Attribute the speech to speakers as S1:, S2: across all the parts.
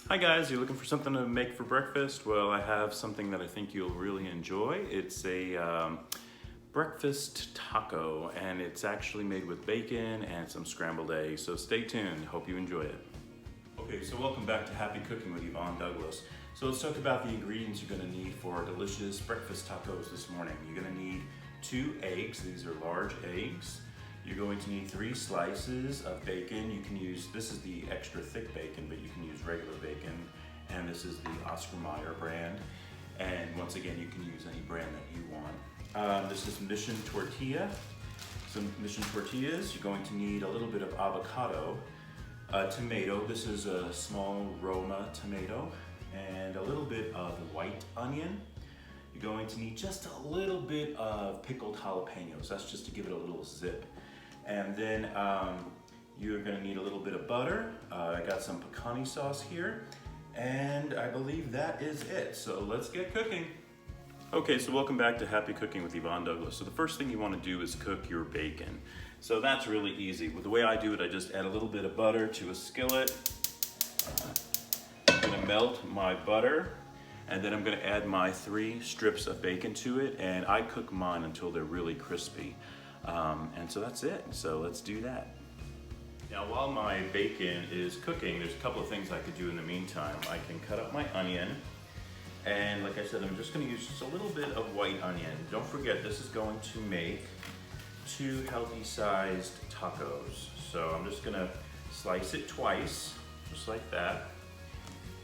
S1: Hi guys, you're looking for something to make for breakfast? Well, I have something that I think you'll really enjoy. It's a breakfast taco, and it's actually made with bacon and some scrambled eggs, so stay tuned. Hope you enjoy it. Okay, so welcome back to Happy Cooking with Yvonne Douglas. So let's talk about the ingredients you're gonna need for delicious breakfast tacos this morning. You're gonna need 2 eggs, these are large eggs. You're going to need 3 slices of bacon. You can use, this is the extra thick bacon, but you can use regular bacon. And this is the Oscar Mayer brand. And once again, you can use any brand that you want. This is Mission Tortilla. Some Mission Tortillas. You're going to need a little bit of avocado, tomato. This is a small Roma tomato. And a little bit of white onion. You're going to need just a little bit of pickled jalapenos. That's just to give it a little zip. And then you're gonna need a little bit of butter. I got some pecani sauce here. And I believe that is it. So let's get cooking. Okay, so welcome back to Happy Cooking with Yvonne Douglas. So the first thing you wanna do is cook your bacon. So that's really easy. With the way I do it, I just add a little bit of butter to a skillet. I'm gonna melt my butter. And then I'm gonna add my 3 strips of bacon to it, and I cook mine until they're really crispy. And so that's it, so let's do that. Now while my bacon is cooking, there's a couple of things I could do in the meantime. I can cut up my onion, and like I said, I'm just gonna use just a little bit of white onion. Don't forget, this is going to make 2 healthy sized tacos. So I'm just gonna slice it twice, just like that.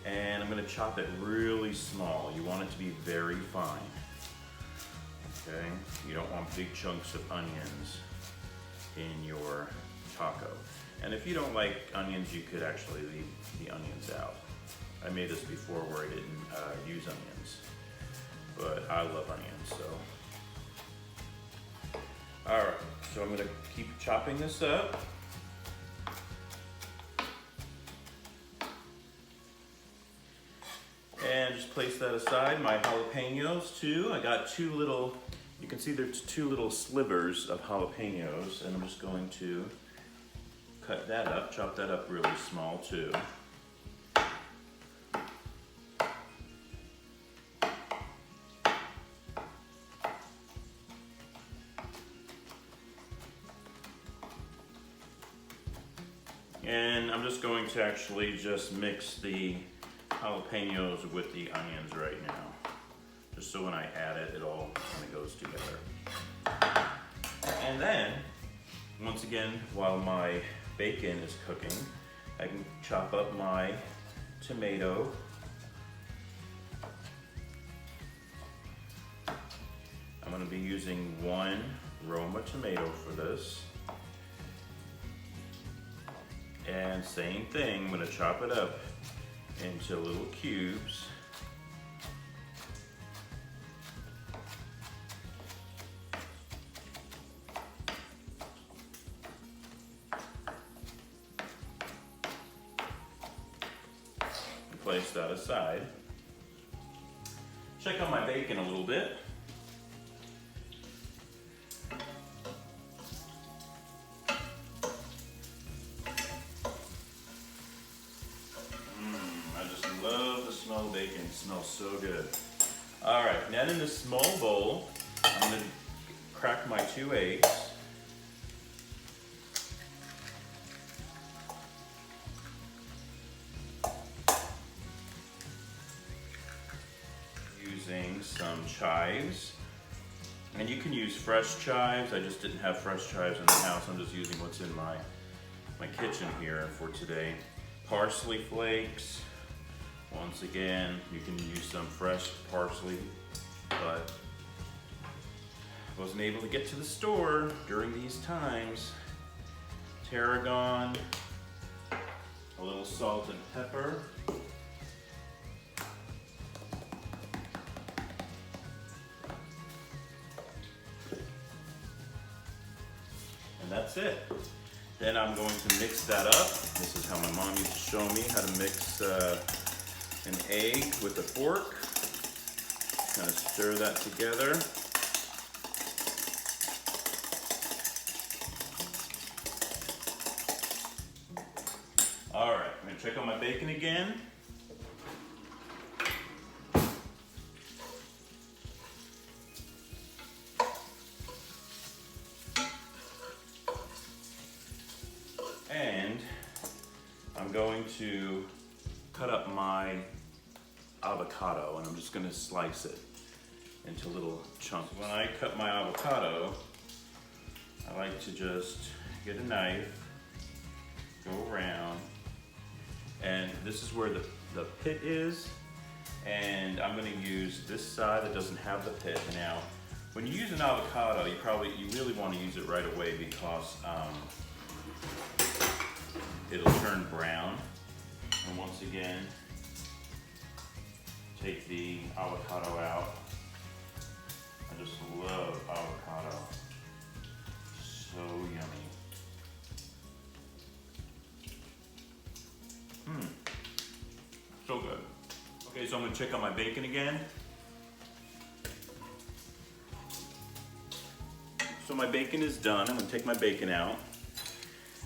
S1: And I'm gonna chop it really small. You want it to be very fine. Okay? You don't want big chunks of onions in your taco. And if you don't like onions, you could actually leave the onions out. I made this before where I didn't use onions, but I love onions, so. All right, so I'm gonna keep chopping this up. And just place that aside. My jalapenos too. I got 2 little, you can see there's 2 little slivers of jalapenos, and I'm just going to cut that up, chop that up really small too. And I'm just going to actually just mix the jalapenos with the onions right now, just so when I add it, it all kind of goes together. And then, once again, while my bacon is cooking, I can chop up my tomato. I'm going to be using 1 Roma tomato for this. And same thing, I'm going to chop it up into little cubes. And place that aside. Check on my bacon a little bit. Love the smell of bacon, it smells so good. All right, now in this small bowl, I'm gonna crack my 2 eggs. Using some chives. And you can use fresh chives. I just didn't have fresh chives in the house. I'm just using what's in my kitchen here for today. Parsley flakes. Once again, you can use some fresh parsley, but I wasn't able to get to the store during these times. Tarragon, a little salt and pepper. And that's it. Then I'm going to mix that up. This is how my mom used to show me how to mix an egg with a fork. Kind of stir that together. All right, I'm gonna check on my bacon again. avocado, and I'm just gonna slice it into little chunks. When I cut my avocado, I like to just get a knife, go around, and this is where the pit is, and I'm gonna use this side that doesn't have the pit. Now, when you use an avocado, you really want to use it right away because it'll turn brown. And once again, take the avocado out. I just love avocado. So yummy. So good. Okay, so I'm gonna check on my bacon again. So my bacon is done. I'm gonna take my bacon out.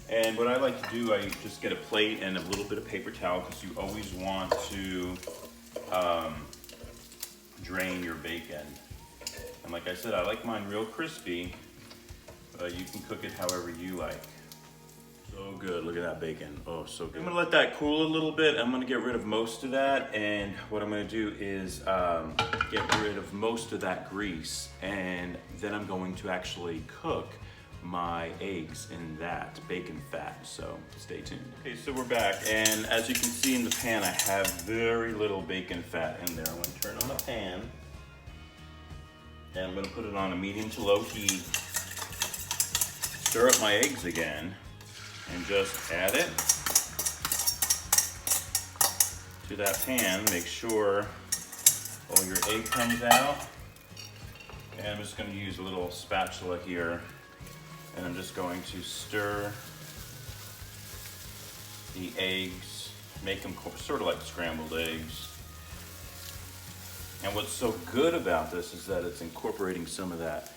S1: And what I like to do, I just get a plate and a little bit of paper towel because you always want to drain your bacon. And like I said, I like mine real crispy, but you can cook it however you like. So good, look at that bacon. Oh, so good. I'm gonna let that cool a little bit. I'm gonna get rid of most of that, and what I'm gonna do is get rid of most of that grease, and then I'm going to actually cook my eggs in that bacon fat, so stay tuned. Okay, so we're back, and as you can see in the pan, I have very little bacon fat in there. I'm gonna turn on the pan, and I'm gonna put it on a medium to low heat, stir up my eggs again, and just add it to that pan. Make sure all your egg comes out. And I'm just going to use a little spatula here, and I'm just going to stir the eggs, make them sort of like scrambled eggs. And what's so good about this is that it's incorporating some of that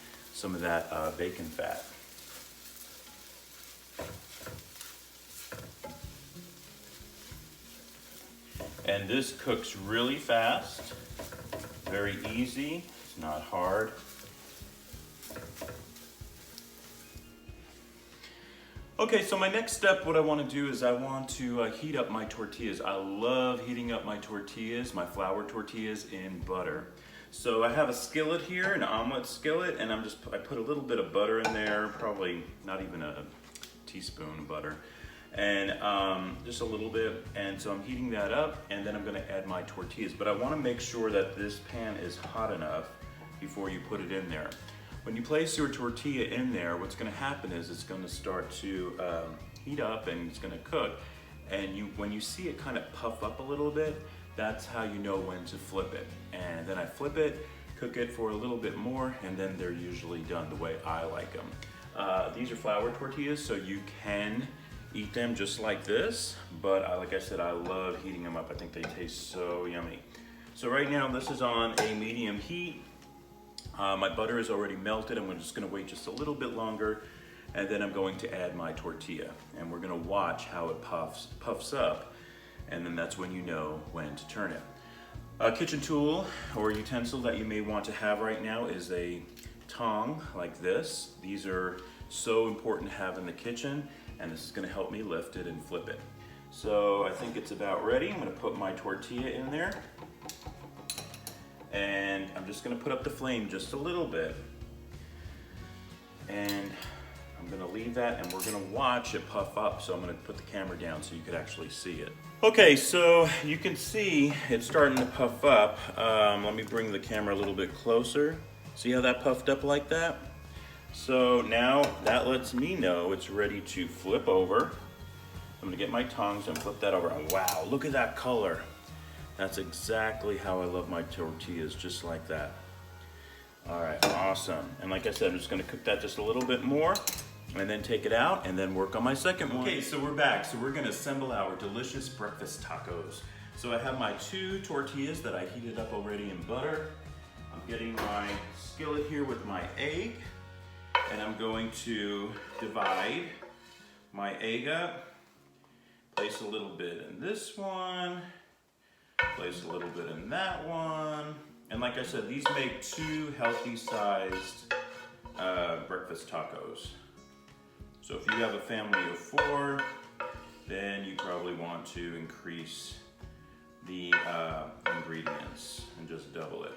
S1: bacon fat. And this cooks really fast, very easy, it's not hard. Okay, so my next step, what I want to do is I want to heat up my tortillas. I love heating up my tortillas, my flour tortillas, in butter. So I have a skillet here, an omelet skillet, and I put a little bit of butter in there, probably not even a teaspoon of butter. And just a little bit, and so I'm heating that up, and then I'm gonna add my tortillas. But I wanna make sure that this pan is hot enough before you put it in there. When you place your tortilla in there, what's gonna happen is it's gonna start to heat up and it's gonna cook. And when you see it kind of puff up a little bit, that's how you know when to flip it. And then I flip it, cook it for a little bit more, and then they're usually done the way I like them. These are flour tortillas, so you can eat them just like this, but like I said, I love heating them up. I think they taste so yummy. So right now this is on a medium heat. My butter is already melted. I'm just gonna wait just a little bit longer, and then I'm going to add my tortilla, and we're gonna watch how it puffs up, and then that's when you know when to turn it. A kitchen tool or utensil that you may want to have right now is a tong like this. These are so important to have in the kitchen, and this is gonna help me lift it and flip it. So I think it's about ready. I'm gonna put my tortilla in there, and I'm just gonna put up the flame just a little bit, and I'm gonna leave that, and we're gonna watch it puff up. So I'm gonna put the camera down so you could actually see it. Okay, so you can see it's starting to puff up. Let me bring the camera a little bit closer. See how that puffed up like that? So now that lets me know it's ready to flip over. I'm gonna get my tongs and flip that over. Wow, look at that color. That's exactly how I love my tortillas, just like that. All right, awesome. And like I said, I'm just gonna cook that just a little bit more, and then take it out and then work on my second one. Okay, so we're back. So we're gonna assemble our delicious breakfast tacos. So I have my 2 tortillas that I heated up already in butter. I'm getting my skillet here with my egg, and I'm going to divide my egg up, place a little bit in this one, place a little bit in that one. And like I said, these make 2 healthy sized breakfast tacos. So if you have a family of 4, then you probably want to increase the ingredients. ingredients and just double it.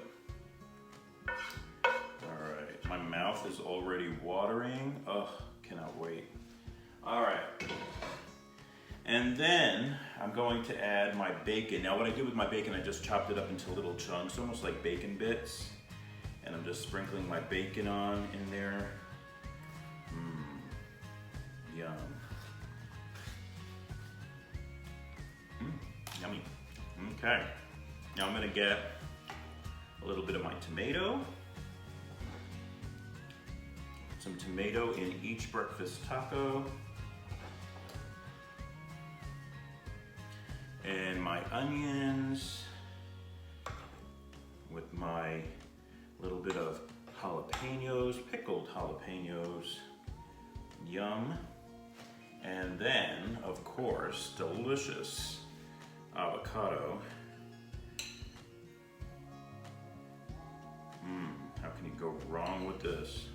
S1: All right, my mouth is already watering. Oh, cannot wait. All right. And then I'm going to add my bacon. Now what I did with my bacon, I just chopped it up into little chunks, almost like bacon bits. And I'm just sprinkling my bacon on in there. Yum. Yummy. Okay. Now I'm gonna get a little bit of my tomato. Some tomato in each breakfast taco. And my onions with my little bit of jalapenos, pickled jalapenos. Yum. And then, of course, delicious avocado. How can you go wrong with this?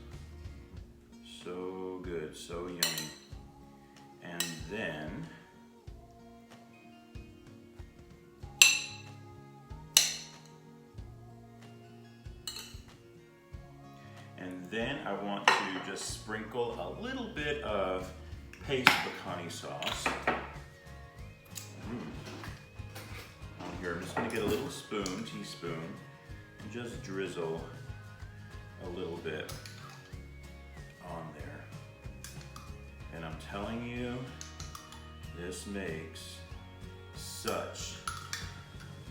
S1: So good, so yummy. And then I want to just sprinkle a little bit of paste pecani sauce. On here, I'm just gonna get a little spoon, teaspoon, and just drizzle a little bit on there. And I'm telling you, this makes such,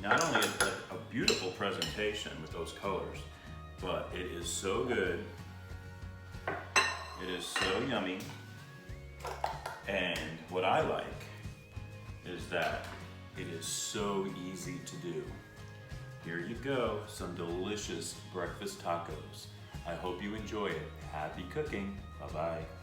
S1: not only a beautiful presentation with those colors, but it is so good. It is so yummy. And what I like is that it is so easy to do. Here you go, some delicious breakfast tacos. I hope you enjoy it. Happy cooking. Bye-bye.